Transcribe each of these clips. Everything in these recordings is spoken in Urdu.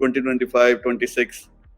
2025 26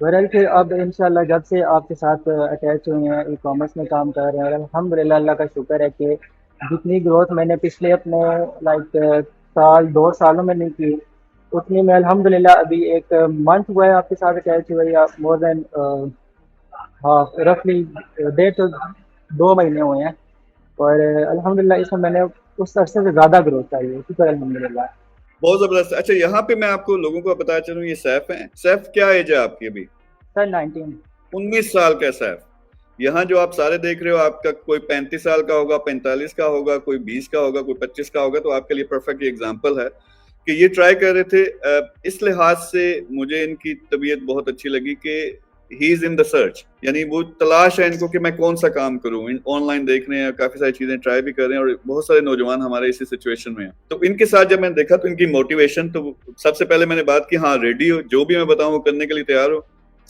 بہرحال پھر اب انشاءاللہ جب سے آپ کے ساتھ اٹیچ ہوئے ہیں، ای کامرس میں کام کر رہے ہیں، اور الحمدللہ اللہ کا شکر ہے کہ جتنی گروتھ میں نے پچھلے اپنے لائک سال 2 سالوں میں نہیں کی، اتنی میں الحمدللہ ابھی ایک منتھ ہوا ہے آپ کے ساتھ اٹیچ ہوئے، یا مور دین ہاں رفلی 1.5 سے 2 مہینے ہوئے ہیں، اور الحمدللہ اس میں نے اس عرصے سے زیادہ گروتھ چاہیے، شکر الحمدللہ. بہت زبردست. اچھا یہاں پہ میں آپ کو لوگوں کو بتا چلوں، یہ سیف ہیں. سیف کیا ایج ہے آپ کی ابھی؟ سر 19. 19 سال کا سیف. یہاں جو آپ سارے دیکھ رہے ہو، آپ کا کوئی 35 سال کا ہوگا، 45 کا ہوگا، کوئی 20 کا ہوگا، کوئی 25 کا ہوگا. تو آپ کے لیے پرفیکٹ ایگزامپل ہے کہ یہ ٹرائی کر رہے تھے. اس لحاظ سے مجھے ان کی طبیعت بہت اچھی لگی کہ ہی از ان دا سرچ، یعنی وہ تلاش ہے ان کو کہ میں کون سا کام کروں. آن لائن دیکھ رہے ہیں، کافی ساری چیزیں ٹرائی بھی کر رہے ہیں، اور بہت سارے نوجوان ہمارے اسی سچویشن میں ہیں. تو ان کے ساتھ جب میں نے دیکھا تو ان کی موٹیویشن، تو سب سے پہلے میں نے بات کی ہاں ریڈی ہو، جو بھی میں بتاؤں وہ کرنے کے لیے تیار ہو.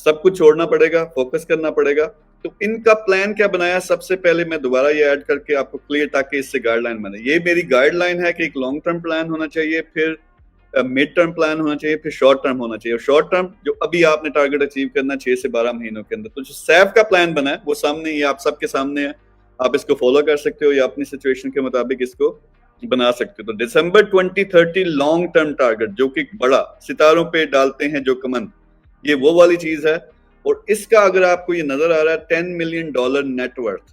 سب کچھ چھوڑنا پڑے گا، فوکس کرنا پڑے گا. تو ان کا پلان کیا بنایا؟ سب سے پہلے میں دوبارہ یہ ایڈ کر کے آپ کو کلیئر، تاکہ اس سے گائیڈ لائن بنے. یہ میری گائیڈ لائن ہے کہ ایک لانگ ٹرم پلان ہونا چاہیے، پھر مڈ ٹرم پلان ہونا چاہیے، پھر شارٹ ٹرم ہونا چاہیے. اور شارٹ ٹرم جو ابھی آپ نے ٹارگیٹ اچیو کرنا 6 سے 12 مہینوں کے اندر. تو جو سیف کا پلان بنا ہے وہ سامنے، یہ آپ سب کے سامنے ہے. آپ اس کو فالو کر سکتے ہو یا اپنی سچویشن کے مطابق اس کو بنا سکتے ہو. تو دسمبر 2030 لانگ ٹرم ٹارگیٹ، جو کہ بڑا ستاروں پہ ڈالتے ہیں جو کمن، یہ وہ والی چیز ہے. اور اس کا اگر آپ کو یہ نظر آ رہا ہے $10 ملین نیٹ ورتھ،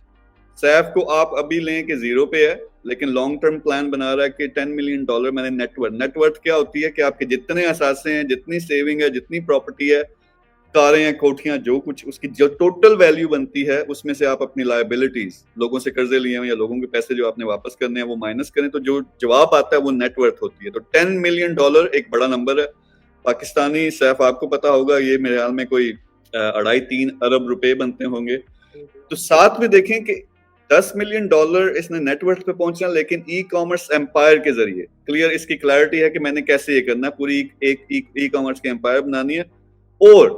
سیف کو آپ ابھی لیں کہ زیرو پہ ہے، لیکن لانگ ٹرم پلان بنا رہا ہے کہ $10 ملین میں نے نیٹ ورتھ. نیٹ ورتھ کیا ہوتی ہے کہ آپ کے جتنے اثاثے ہیں، جتنی سیونگ ہے، جتنی پراپرٹی ہے، کاریں ہیں، کوٹھیاں، جو کچھ اس کی جو ٹوٹل ویلیو بنتی ہے، اس میں سے آپ اپنی لائبلٹیز، لوگوں سے قرضے لیے ہیں یا لوگوں کے پیسے جو آپ نے واپس کرنے ہیں، وہ مائنس کریں، تو جو جواب آتا ہے وہ نیٹ ورتھ ہوتی ہے. تو $10 ملین ایک بڑا نمبر ہے. پاکستانی سیف آپ کو پتا ہوگا، یہ میرے خیال میں کوئی 2.5-3 ارب روپے بنتے ہوں گے. تو ساتھ میں دیکھیں کہ $10 ملین اس نے نیٹ ورتھ پہ پہنچنا، لیکن ای کامرس امپائر کے ذریعے. کلیئر اس کی کلیئرٹی ہے کہ میں نے کیسے یہ کرنا ہے، پوری ایک ای کامرس کی امپائر بنانی ہے. اور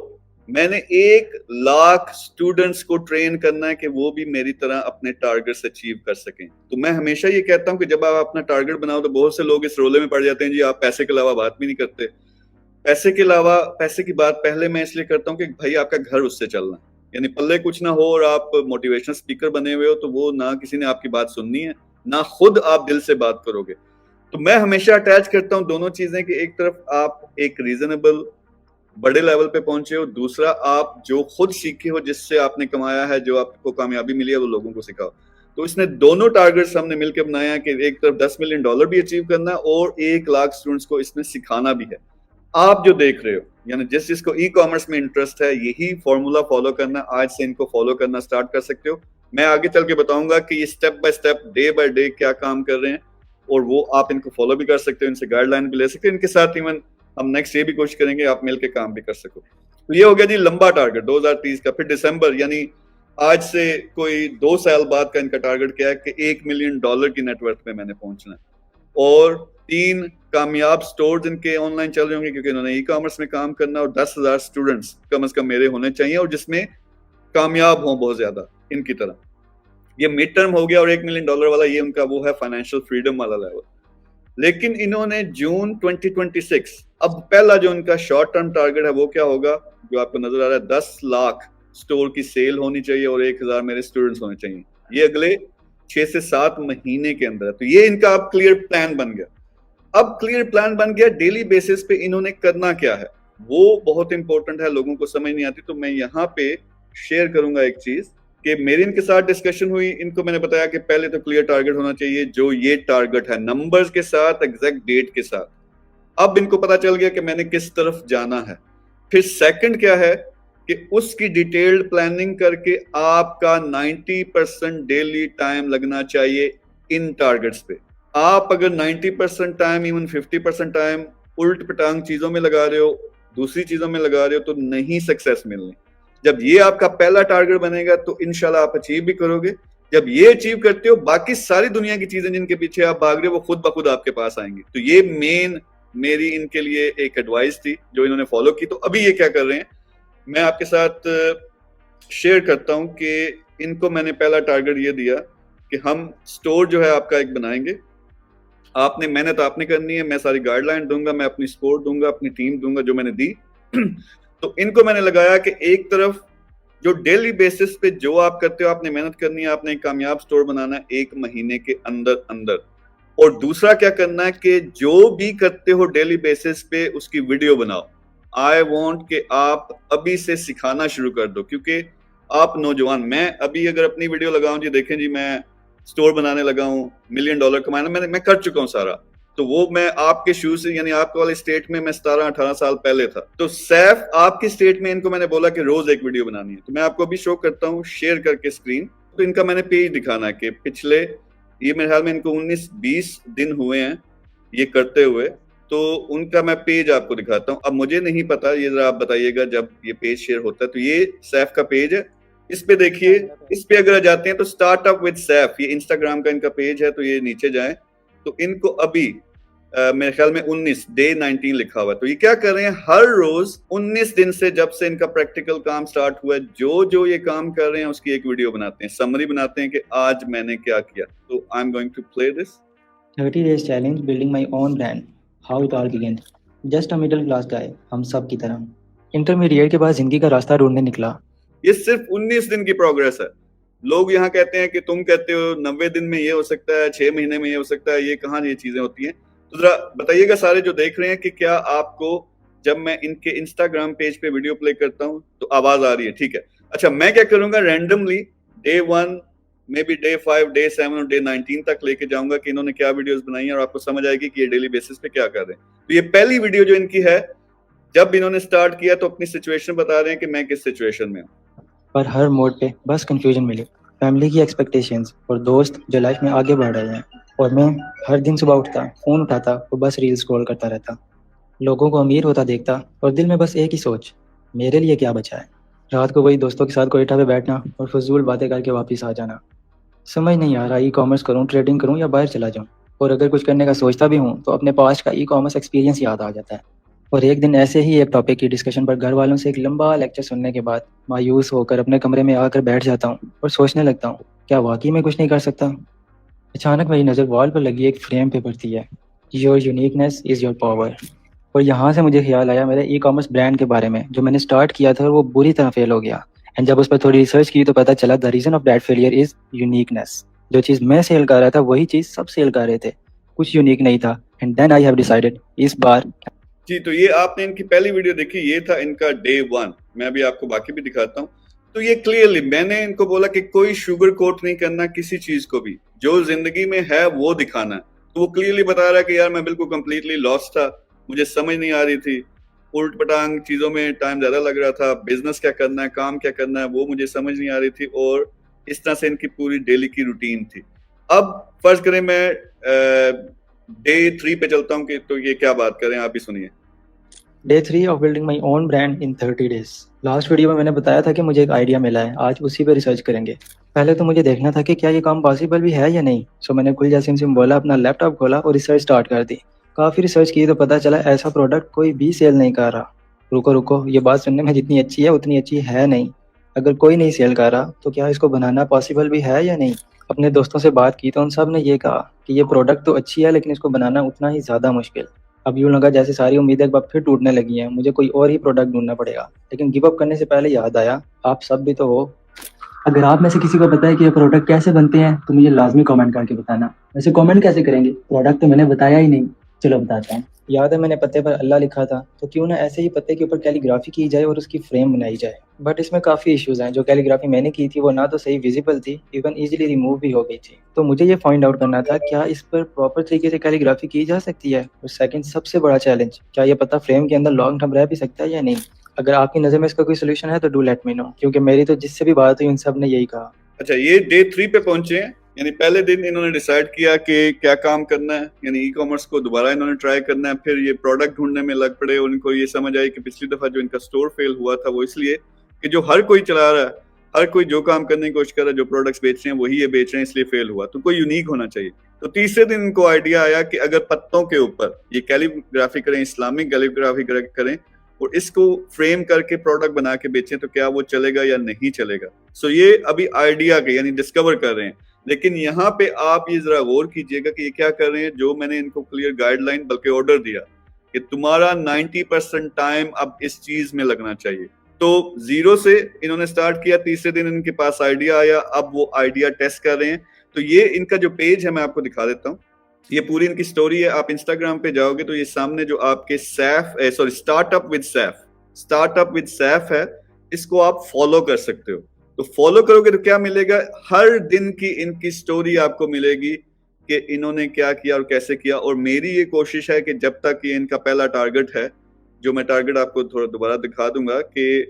میں نے 1,00,000 اسٹوڈنٹس کو ٹرین کرنا ہے کہ وہ بھی میری طرح اپنے ٹارگیٹس اچیو کر سکیں. تو میں ہمیشہ یہ کہتا ہوں کہ جب آپ اپنا ٹارگیٹ بناؤ تو بہت سے لوگ اس رولے میں پڑ جاتے ہیں، جی آپ پیسے کے علاوہ بات بھی نہیں کرتے. پیسے کے علاوہ، پیسے کی بات پہلے میں اس لیے کرتا ہوں کہ بھائی آپ کا گھر اس سے چلنا ہے. یعنی پلے کچھ نہ ہو اور آپ موٹیویشنل اسپیکر بنے ہوئے ہو، تو وہ نہ کسی نے آپ کی بات سننی ہے، نہ خود آپ دل سے بات کرو گے. تو میں ہمیشہ اٹیچ کرتا ہوں دونوں چیزیں، کہ ایک طرف آپ ایک ریزنیبل بڑے لیول پہ پہنچے ہو، دوسرا آپ جو خود سیکھے ہو، جس سے آپ نے کمایا ہے، جو آپ کو کامیابی ملی ہے، وہ لوگوں کو سکھاؤ. تو اس نے دونوں ٹارگیٹس ہم نے مل کے بنایا کہ ایک طرف $10 ملین بھی اچیو کرنا ہے، اور 1,00,000 اسٹوڈنٹس کو اس میں سکھانا بھی ہے. آپ جو دیکھ رہے ہو، یعنی جس کو ای کامرس میں انٹرسٹ ہے، یہی فارمولا فالو کرنا. آج سے ان کو فالو کرنا سٹارٹ کر سکتے ہو. میں آگے چل کے بتاؤں گا کہ یہ step by step, day by day کیا کام کر رہے ہیں، اور وہ آپ ان کو فالو بھی کر سکتے ہو، ان سے گائیڈ لائن بھی لے سکتے ہو. ان کے ساتھ ایون ہم نیکسٹ یہ بھی کوشش کریں گے آپ مل کے کام بھی کر سکو. تو یہ ہو گیا جی لمبا ٹارگیٹ 2030 کا. پھر دسمبر، یعنی آج سے کوئی 2 سال بعد کا ان کا ٹارگیٹ کیا ہے کہ $1 ملین کی نیٹ ورتھ پہ میں نے پہنچنا ہے. اور 3 کامیاب سٹورز ان کے آن لائن چل رہے ہوں گے، کیونکہ انہوں نے ای کامرس میں کام کرنا، اور 10,000 اسٹوڈنٹس کم از کم میرے ہونے چاہیے، اور جس میں کامیاب ہوں بہت زیادہ ان کی طرح. یہ مڈ ٹرم ہو گیا. اور $1 ملین والا یہ ان کا وہ ہے فائنینشیل فریڈم والا لیول. لیکن انہوں نے جون 2026، اب پہلا جو ان کا شارٹ ٹرم ٹارگیٹ ہے وہ کیا ہوگا، جو آپ کو نظر آ رہا ہے، 10 لاکھ سٹور کی سیل ہونی چاہیے اور 1,000 میرے اسٹوڈنٹس ہونے چاہیے. یہ اگلے 6 سے 7 مہینے کے اندر. تو یہ ان کا اب کلیئر پلان بن گیا. اب کلیئر پلان بن گیا، ڈیلی بیسس پہ انہوں نے کرنا کیا ہے، وہ بہت امپورٹنٹ ہے، لوگوں کو سمجھ نہیں آتی. تو میں یہاں پہ شیئر کروں گا ایک چیز کہ میری ان کے ساتھ ڈسکشن ہوئی. ان کو میں نے بتایا کہ پہلے تو کلیئر ٹارگیٹ ہونا چاہیے، جو یہ ٹارگیٹ ہے نمبرز کے ساتھ، ایگزیکٹ ڈیٹ کے ساتھ. اب ان کو پتا چل گیا کہ میں نے کس طرف جانا ہے. پھر سیکنڈ کیا ہے کہ اس کی ڈیٹیلڈ پلاننگ کر کے آپ کا 90% ڈیلی ٹائم لگنا چاہیے ان ٹارگیٹس پہ. آپ اگر 90% ٹائم، ایون 50% ٹائم الٹ پٹانگ چیزوں میں لگا رہے ہو، دوسری چیزوں میں لگا رہے ہو، تو نہیں سکسیس ملنی. جب یہ آپ کا پہلا ٹارگیٹ بنے گا تو انشاءاللہ آپ اچیو بھی کرو گے. جب یہ اچیو کرتے ہو، باقی ساری دنیا کی چیزیں جن کے پیچھے آپ بھاگ رہے ہو، وہ خود بخود آپ کے پاس آئیں گی. تو یہ مین میری ان کے لیے ایک ایڈوائس تھی جو انہوں نے فالو کی. تو ابھی یہ کیا کر رہے ہیں، میں آپ کے ساتھ شیئر کرتا ہوں کہ ان کو میں نے پہلا ٹارگیٹ یہ دیا کہ ہم سٹور جو ہے آپ کا ایک بنائیں گے. آپ نے محنت آپ نے کرنی ہے، میں ساری گائیڈ لائن دوں گا، میں اپنی سپورٹ دوں گا، اپنی ٹیم دوں گا جو میں نے دی. تو ان کو میں نے لگایا کہ ایک طرف جو ڈیلی بیسس پہ جو آپ کرتے ہو، آپ نے محنت کرنی ہے، آپ نے ایک کامیاب سٹور بنانا ہے 1 مہینے کے اندر، اور دوسرا کیا کرنا ہے کہ جو بھی کرتے ہو ڈیلی بیسس پہ اس کی ویڈیو بناؤ. آئی وانٹ کہ آپ ابھی سے سکھانا شروع کر دو، کیونکہ آپ نوجوان، میں ابھی اگر اپنی ویڈیو لگاؤں جی دیکھیں جی میں سٹور بنانے لگا ہوں، $1 ملین کمانا میں کر چکا ہوں سارا، تو وہ میں آپ کے شو سے، یعنی آپ والے اسٹیٹ میں 17-18 سال پہلے تھا. تو سیف آپ کی اسٹیٹ میں ان کو میں نے بولا کہ روز ایک ویڈیو بنانی ہے. تو میں آپ کو ابھی شو کرتا ہوں شیئر کر کے اسکرین. تو ان کا میں نے پیج دکھانا ہے کہ پچھلے، یہ میرے خیال میں ان کو 19-20 دن ہوئے ہیں یہ کرتے ہوئے. تو ان کا میں پیج آپ کو دکھاتا ہوں. اب مجھے نہیں پتا، یہ ذرا آپ بتائیے گا جب یہ پیج شیئر ہوتا ہے. تو یہ سیف کا پیج ہے، اس پہ دیکھیے، اس پہ اگر جاتے ہیں تو اسٹارٹ اپ ود سیف، یہ انسٹاگرام کا ان کا پیج ہے. تو یہ نیچے جائیں تو ان کو ابھی میرے خیال میں 19 لکھا ہوا ہے. تو یہ کیا کر رہے ہیں، ہر روز 19 دن سے جب سے ان کا پریکٹیکل کام سٹارٹ ہوا ہے، جو یہ کام کر رہے ہیں اس کی ایک ویڈیو بناتے ہیں، سمری بناتے ہیں کہ آج میں نے کیا کیا. تو I am going to play this. 30 days challenge building my own brand. How it all began. Just a middle class guy, ہم سب کی طرح. انٹرمیڈیٹ کے بعد زندگی کا راستہ ڈھونڈنے نکلا. یہ صرف 19 دن کی پروگرس ہے. لوگ یہاں کہتے ہیں کہ تم کہتے ہو 90 دن میں یہ ہو سکتا ہے، 6 مہینے میں یہ ہو سکتا ہے، یہ کہاں یہ چیزیں ہوتی ہیں. تو ذرا بتائیے گا سارے جو دیکھ رہے ہیں کہ کیا آپ کو جب میں ان کے انسٹاگرام پیج پہ ویڈیو پلے کرتا ہوں تو آواز آ رہی ہے؟ ٹھیک ہے. اچھا میں کیا کروں گا، رینڈملی ڈے 1 میں بھی ڈے 5 ڈے 7 اور ڈے 19 تک لے کے جاؤں گا کہ انہوں نے کیا ویڈیوز بنائی ہیں، اور آپ کو سمجھ آئے گی کہ یہ ڈیلی بیسس پہ کیا کر رہے ہیں. تو یہ پہلی ویڈیو جو ان کی ہے، جب انہوں نے سٹارٹ کیا تو اپنی سچویشن بتا رہے ہیں کہ میں کس سچویشن میں ہوں. پر ہر موڈ پہ بس کنفیوژن ملی. فیملی کی ایکسپیکٹیشنز اور دوست جو لائف میں آگے بڑھ رہے ہیں، اور میں ہر دن صبح اٹھتا، فون اٹھاتا اور بس ریل اسکرول کرتا رہتا. لوگوں کو امیر ہوتا دیکھتا اور دل میں بس ایک ہی سوچ، میرے لیے کیا بچا ہے. رات کو وہی دوستوں کے ساتھ کوئٹہ پہ بیٹھنا اور فضول باتیں کر کے واپس آ جانا. سمجھ نہیں آ رہا ای کامرس کروں، ٹریڈنگ کروں یا باہر چلا جاؤں. اور اگر کچھ کرنے کا سوچتا بھی ہوں تو اپنے پاسٹ کا ای کامرس ایکسپیرینس یاد آ جاتا ہے. اور ایک دن ایسے ہی ایک ٹاپک کی ڈسکشن پر گھر والوں سے ایک لمبا لیکچر سننے کے بعد مایوس ہو کر اپنے کمرے میں آ کر بیٹھ جاتا ہوں اور سوچنے لگتا ہوں، کیا واقعی میں کچھ نہیں کر سکتا. اچانک میری نظر وال پر لگی ایک فریم پہ پڑتی ہے، your uniqueness is your power. اور یہاں سے مجھے خیال آیا میرے ای کامرس برانڈ کے بارے میں جو میں نے سٹارٹ کیا تھا اور وہ بری طرح فیل ہو گیا. اینڈ جب اس پر تھوڑی ریسرچ کی تو پتہ چلا the reason of that failure is uniqueness. جو چیز میں سیل کر رہا تھا وہی چیز سب سیل کر رہے تھے، کچھ یونیک نہیں تھا. And then I have decided اس بار. جی تو یہ آپ نے ان کی پہلی ویڈیو دیکھی، یہ تھا ان کا ڈے 1. میں ابھی آپ کو باقی بھی دکھاتا ہوں. تو یہ کلیئرلی میں نے ان کو بولا کہ کوئی شوگر کوٹ نہیں کرنا کسی چیز کو بھی، جو زندگی میں ہے وہ دکھانا ہے. تو وہ کلیئرلی بتا رہا ہے کہ یار میں بالکل کمپلیٹلی لاس تھا، مجھے سمجھ نہیں آ رہی تھی، الٹ پٹانگ چیزوں میں ٹائم زیادہ لگ رہا تھا، بزنس کیا کرنا ہے، کام کیا کرنا ہے وہ مجھے سمجھ نہیں آ رہی تھی. اور اس طرح سے ان کی پوری ڈیلی کی روٹین تھی. اب فرض کریں میں ڈے 3 پہ چلتا ہوں، کہ تو یہ کیا بات کریں آپ بھی سنیے. Day 3 of building my own brand in 30 days. Last video میں میں نے بتایا تھا کہ مجھے ایک آئیڈیا ملا ہے، آج اسی پہ ریسرچ کریں گے. پہلے تو مجھے دیکھنا تھا کہ کیا یہ کام پاسبل بھی ہے یا نہیں. سو میں نے کل جیسے سم بولا، اپنا لیپ ٹاپ کھولا اور ریسرچ سٹارٹ کر دی. کافی ریسرچ کی تو پتہ چلا ایسا پروڈکٹ کوئی بھی سیل نہیں کر رہا. رکو یہ بات سننے میں جتنی اچھی ہے اتنی اچھی ہے نہیں. اگر کوئی نہیں سیل کر رہا تو کیا اس کو بنانا پاسبل بھی ہے یا نہیں. اپنے دوستوں سے بات کی تو ان سب نے یہ کہا کہ یہ پروڈکٹ تو اچھی ہے لیکن اس کو بنانا اتنا ہی زیادہ مشکل. اب یوں لگا جیسے ساری امیدیں ایک بار پھر ٹوٹنے لگی ہیں، مجھے کوئی اور ہی پروڈکٹ ڈھونڈنا پڑے گا. لیکن گیو اپ کرنے سے پہلے یاد آیا، آپ سب بھی تو ہو. اگر آپ میں سے کسی کو پتا ہے کہ یہ پروڈکٹ کیسے بنتے ہیں تو مجھے لازمی کامنٹ کر کے بتانا. ویسے کامنٹ کیسے کریں گے، پروڈکٹ تو میں نے بتایا ہی نہیں. چلو بتاتا ہوں. یاد ہے میں نے پتے پر اللہ لکھا تھا، تو کیوں نہ ایسے ہی پتے کے اوپر کیلی گرافی کی جائے اور اس کی فریم بنائی جائے. بٹ اس میں کافی ایشوز ہیں. جو کیلی گرافی میں نے کی تھی وہ نہ تو صحیح ویزیبل تھی، ایون ایزیلی ریموو بھی ہو گئی تھی. تو مجھے یہ فائنڈ آؤٹ کرنا تھا کیا اس پر پراپر طریقے سے کیلی گرافی کی جا سکتی ہے. اور سیکنڈ سب سے بڑا چیلنج، کیا یہ پتا فریم کے اندر لانگ ٹرم رہ بھی سکتا ہے یا نہیں. اگر آپ کی نظر میں اس کا کوئی سولوشن ہے تو ڈو لیٹ می نو، کیونکہ میری تو جس سے بھی بات ہوئی ان سب نے یہی کہا. اچھا یہ ڈے 3 پہ پہنچے ہیں، یعنی پہلے دن انہوں نے ڈیسائیڈ کیا کہ کیا کام کرنا ہے، یعنی ای کامرس کو دوبارہ انہوں نے ٹرائی کرنا ہے. پھر یہ پروڈکٹ ڈھونڈنے میں لگ پڑے. ان کو یہ سمجھ آئی کہ پچھلی دفعہ جو ان کا سٹور فیل ہوا تھا وہ اس لیے کہ جو ہر کوئی چلا رہا ہے، ہر کوئی جو کام کرنے کی کوشش کر رہا ہے، جو پروڈکٹس بیچ رہے ہیں وہی یہ بیچ رہے ہیں، اس لیے فیل ہوا. تو کوئی یونیک ہونا چاہیے. تو تیسرے دن ان کو آئیڈیا آیا کہ اگر پتوں کے اوپر یہ کیلیگرافی کریں، اسلامک کیلیگرافی کریں اور اس کو فریم کر کے پروڈکٹ بنا کے بیچیں تو کیا وہ چلے گا یا نہیں چلے گا. سو یہ ابھی آئیڈیا کے یعنی ڈسکور کر رہے ہیں. لیکن یہاں پہ آپ یہ ذرا غور کیجئے گا کہ یہ کیا کر رہے ہیں. جو میں نے ان کو کلیئر گائیڈ لائن بلکہ آرڈر دیا کہ تمہارا 90% ٹائم اب اس چیز میں لگنا چاہیے. تو 0 سے انہوں نے سٹارٹ کیا, تیسرے دن ان کے پاس آئیڈیا آیا, اب وہ آئیڈیا ٹیسٹ کر رہے ہیں. تو یہ ان کا جو پیج ہے میں آپ کو دکھا دیتا ہوں, یہ پوری ان کی سٹوری ہے. آپ انسٹاگرام پہ جاؤ گے تو یہ سامنے جو آپ کے اسٹارٹ اپ ود سیف ہے, اس کو آپ فالو کر سکتے ہو. تو فالو کرو گے تو کیا ملے گا, ہر دن کی ان کی سٹوری آپ کو ملے گی کہ انہوں نے کیا کیا اور کیسے کیا. اور میری یہ کوشش ہے کہ جب تک یہ ان کا پہلا ٹارگٹ ہے, جو میں ٹارگٹ آپ کو تھوڑا دوبارہ دکھا دوں گا, کہ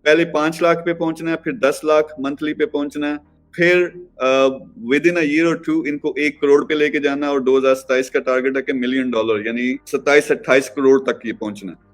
پہلے 5 لاکھ پہ پہنچنا ہے, پھر 10 لاکھ منتھلی پہ پہنچنا ہے, پھر ود ان ایئر اور 2 ان کو 1 کروڑ پہ لے کے جانا, اور 2027 کا ٹارگٹ ہے کہ $1 ملین, یعنی 27-28 کروڑ تک یہ پہنچنا ہے.